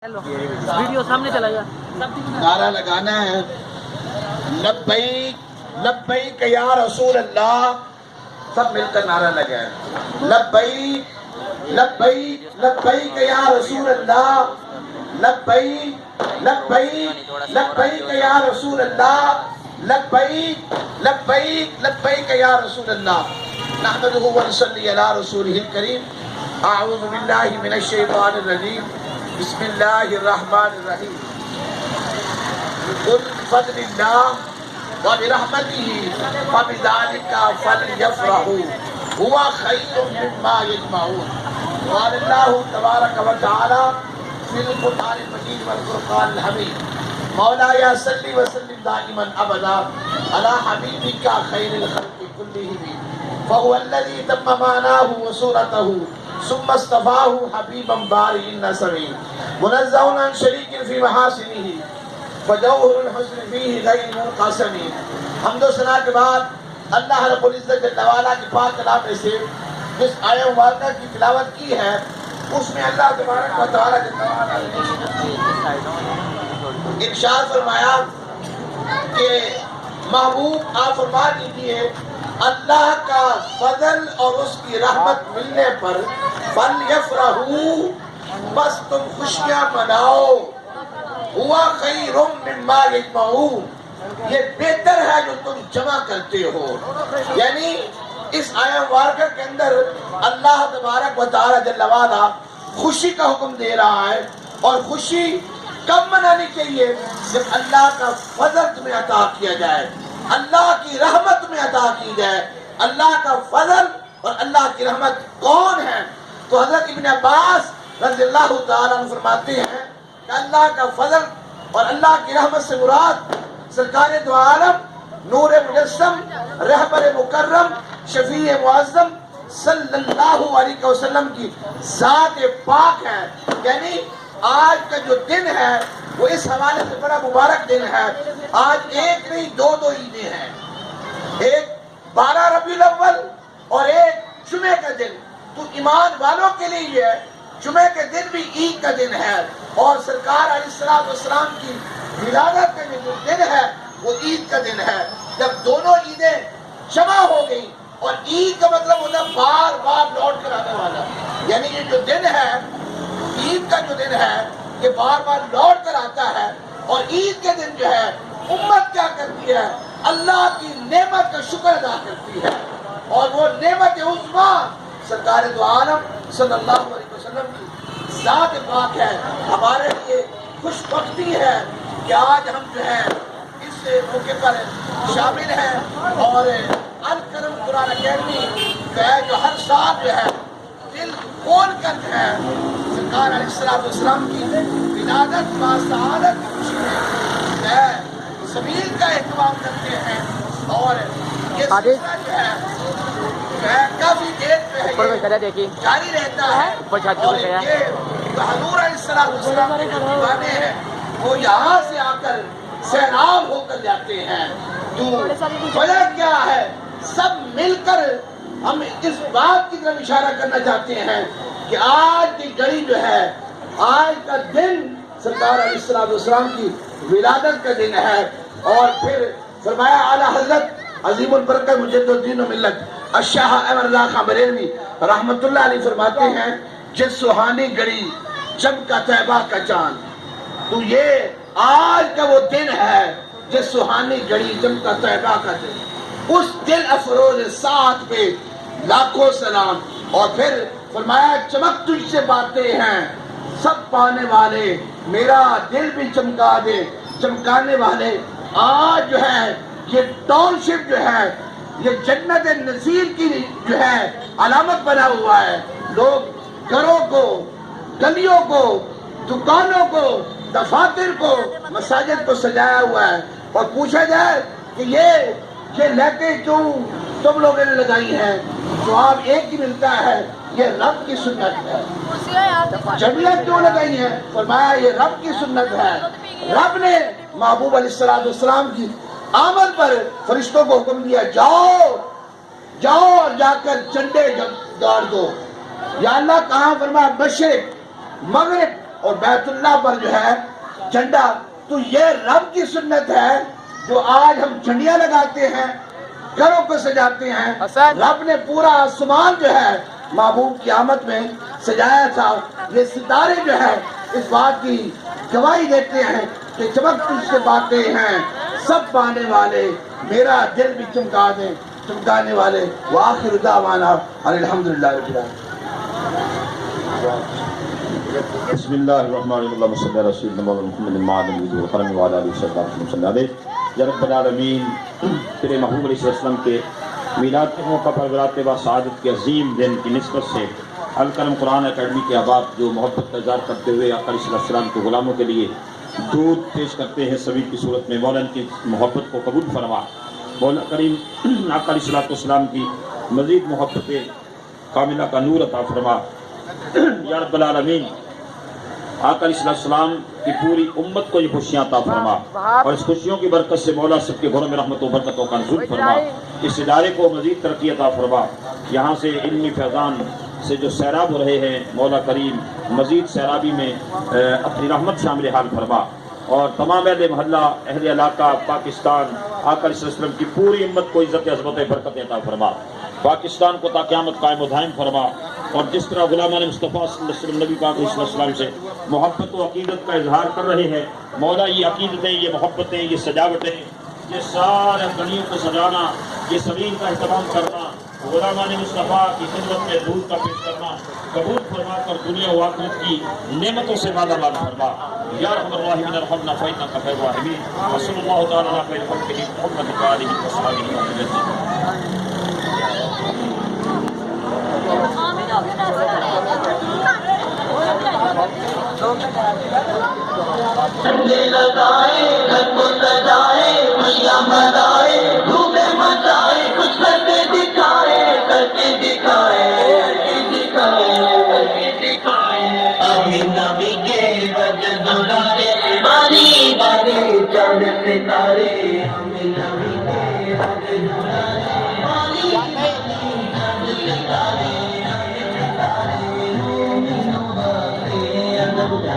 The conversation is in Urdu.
ویڈیو سامنے چلا گیا. نعرہ لگانا ہے لبیک لبیک یا رسول اللہ. سب مل کر نعرہ لگائیں لبیک لبیک لبیک یا رسول اللہ. لبیک لبیک لبیک یا رسول اللہ. لبیک لبیک لبیک یا رسول اللہ. نحمدہ و نصلی علی رسولہ الکریم. اعوذ باللہ من الشیطان الرجیم. بسم اللہ الرحمن الرحیم. قل بفضل اللہ وبرحمتہ فبذلک فلیفرحوا هو خیر مما یجمعون. قال اللہ تبارک و تعالی فی القرآن المجید والفرقان الحمید. مولایا صلی وسلم دائما ابدا علی حبیبک خیر الخلق کلہم فهو الذی تم معناه وصورته ثم اصطفاه حبیبا بارئ النسب منزہ عن شریک فی محاسنہ فجوہر الحسن فیہ غیر منقسم. حمد و ثنا کے بعد اللہ رب العزت جل وعلا کی پاک کلام میں سے جس آیہ مبارکہ کی تلاوت کی ہے اس میں اللہ تبارک و تعالی جل وعلا نے ارشاد فرمایا کہ محبوب آپ فرما دیجئے اللہ کا فضل اور اس کی رحمت ملنے پر فَلْيَفْرَحُوا بس تم خوشیاں مناؤ. ہوا خیر مما یجمعون یہ بہتر ہے جو تم جمع کرتے ہو. یعنی اس آیہ مبارکہ کے اندر اللہ تبارک و تعالی جل وعلا خوشی کا حکم دے رہا ہے. اور خوشی کب منانی چاہیے؟ جب اللہ کا فضل تمہیں عطا کیا جائے, اللہ کی رحمت تمہیں عطا کی جائے. اللہ کا فضل اور اللہ کی رحمت کون ہے؟ تو حضرت ابن عباس رضی اللہ تعالیٰ عنہ فرماتے ہیں کہ اللہ کا فضل اور اللہ کی رحمت سے مراد سرکار دو عالم نور مجسم رہبر مکرم شفیع معظم صلی اللہ علیہ وسلم کی ذات پاک ہے. یعنی آج کا جو دن ہے وہ اس حوالے سے بڑا مبارک دن ہے. آج ایک نہیں دو عیدیں ہیں, ایک 12 ربیع الاول اور ایک جمعے کا دن. تو ایمان والوں کے لیے یہ جمعے کے دن بھی عید کا دن ہے اور سرکار علیہ السلام کی ولادت کا جو دن ہے وہ عید کا دن ہے. جب دونوں عیدیں جمع ہو گئی اور عید کا مطلب ہوتا ہے بار بار لوٹ کر آنے والا. یعنی یہ جو دن ہے عید کا جو دن ہے یہ بار بار لوٹ کر آتا ہے. اور عید کے دن جو ہے امت کیا کرتی ہے؟ اللہ کی نعمت کا شکر ادا کرتی ہے. اور وہ نعمت عظمیٰ سرکار دو عالم صلی اللہ علیہ وسلم کی ذات پاک ہے. ہمارے لیے خوش بختی ہے کہ آج ہم جو ہے اس موقع پر شامل ہیں. اور الکرم قرآن اکیڈمی جو ہر سال جو ہے دل کھول کر جو ہے سرکار علیہ السلام کی ولادت با سعادت کی خوشی میں سبیل کا اہتمام کرتے ہیں. اور یہ سلسلہ جو ہے کافی دیر پہ جاری رہتا ہے. اور یہ حضور علیہ السلام کے دیوانے ہیں وہ یہاں سے آ کر سیراب ہو کر جاتے ہیں. تو وجہ کیا ہے؟ سب مل کر ہم اس بات کی طرف اشارہ کرنا چاہتے ہیں کہ آج کی گھڑی جو ہے آج کا دن سرکار علیہ السلام کی ولادت کا دن ہے. اور پھر فرمایا اعلیٰ حضرت عظیم البرکت مجد الدین و ملت الشاہ احمد رضا خان بریلوی رحمت اللہ علیہ فرماتے ہیں جس سہانی گھڑی چمکا طیبہ کا چاند. تو یہ آج کا وہ دن ہے جس سہانی گھڑی چمکا طیبہ کا دن. اس دل افروز ساتھ پہ لاکھوں سلام. اور پھر فرمایا چمک تجھ سے باتیں ہیں سب پانے والے میرا دل بھی چمکا دے چمکانے والے. آج جو ہے یہ ٹاؤن شپ جو ہے یہ جنت نظیر کی جو ہے علامت بنا ہوا ہے. لوگ گھروں کو گلیوں کو دکانوں کو دفاتر کو مساجد کو سجایا ہوا ہے. اور پوچھا جائے کہ یہ لائٹیں کیوں تم لوگوں نے لگائی ہیں؟ جواب ایک ہی ملتا ہے یہ رب کی سنت ہے. جھنڈیاں کیوں لگائی ہیں؟ فرمایا یہ رب کی سنت ہے. رب نے محبوب علیہ السلام کی آمد پر فرشتوں کو حکم دیا جاؤ اور جا کر جھنڈے گاڑ دو. یا اللہ کہاں؟ فرمایا مشرق مغرب اور بیت اللہ پر جو ہے جھنڈا، تو یہ رب کی سنت ہے جو آج ہم جھنڈیاں لگاتے ہیں، گھروں کو سجاتے ہیں۔ رب نے پورا آسمان جو ہے محبوب کی آمد میں سجایا تھا۔ یہ ستارے جو ہے اس بات کی گواہی دیتے ہیں کہ چمک تجھ سے باتیں ہیں سب پانے والے، میرا دل بھی چمکا دیں چمکانے والے۔ وآخر دعوانا الحمدللہ رب العالمین۔ بسم اللہ الرحمن الرحیم، اللہم صلی علی سیدنا محمد المعدن والکرم وعلی آلہ وصحبہ وسلم۔ یا رب العالمین، تیرے محبوب علیہ السلام کے میلاد کے موقع پر برات با سعادت کے عظیم دن کی نسبت سے الکرم قرآن اکیڈمی کے احباب جو محبت کا اظہار کرتے ہوئے آقا علیہ السلام کے غلاموں کے لیے دودھ پیش کرتے ہیں سبھی کی صورت میں، مولا ان کی محبت کو قبول فرما۔ مولا کریم آقا علیہ السلام کی مزید محبت کاملہ کا نور عطا فرما۔ یا رب العالمین، آقا علیہ السلام کی پوری امت کو یہ خوشیاں عطا فرما، اور اس خوشیوں کی برکت سے مولا سب کے گھروں میں رحمت و برکتوں کا نزول فرما۔ اس ادارے کو مزید ترقی عطا فرما۔ یہاں سے علمی فیضان سے جو سیراب ہو رہے ہیں، مولا کریم مزید سیرابی میں اپنی رحمت شامل حال فرما، اور تمام اہل محلہ، اہل علاقہ، پاکستان، آقا علیہ السلام کی پوری امت کو عزت عظمت برکت عطا فرما۔ پاکستان کو تا قیامت قائم و دائم فرما، اور جس طرح غلامان مصطفیٰ صلی اللہ علیہ وسلم نبی پاک علیہ السلام سے محبت و عقیدت کا اظہار کر رہے ہیں، مولا یہ عقیدتیں، یہ محبتیں، یہ سجاوٹیں، یہ سارے گلیوں کو سجانا، یہ زمین کا اہتمام کرنا، غلامان مصطفیٰ کی خدمت میں دودھ کا پیش کرنا قبول فرما کر دنیا و آخرت کی نعمتوں سے مالا مال فرما۔ یا رحم الراحمین ارحمنا فإنک خیر الراحمین۔ وصلی اللہ تعالی علی خیر خلقہ محمد وآلہ وصحبہ وسلم۔ جھنڈے لگائے، گھر کو سجائے، خوشیاں منائے، دھومیں مچائے، کچھ کر کے دکھائے، کر کے دکھائے، کر کے دکھائے، کر کے دکھائے۔ آمین نبی کے وجہ دلالے، باری باری چاند ستارے، آمین نبی کے وجہ دلالے، باری باری چاند ستارے۔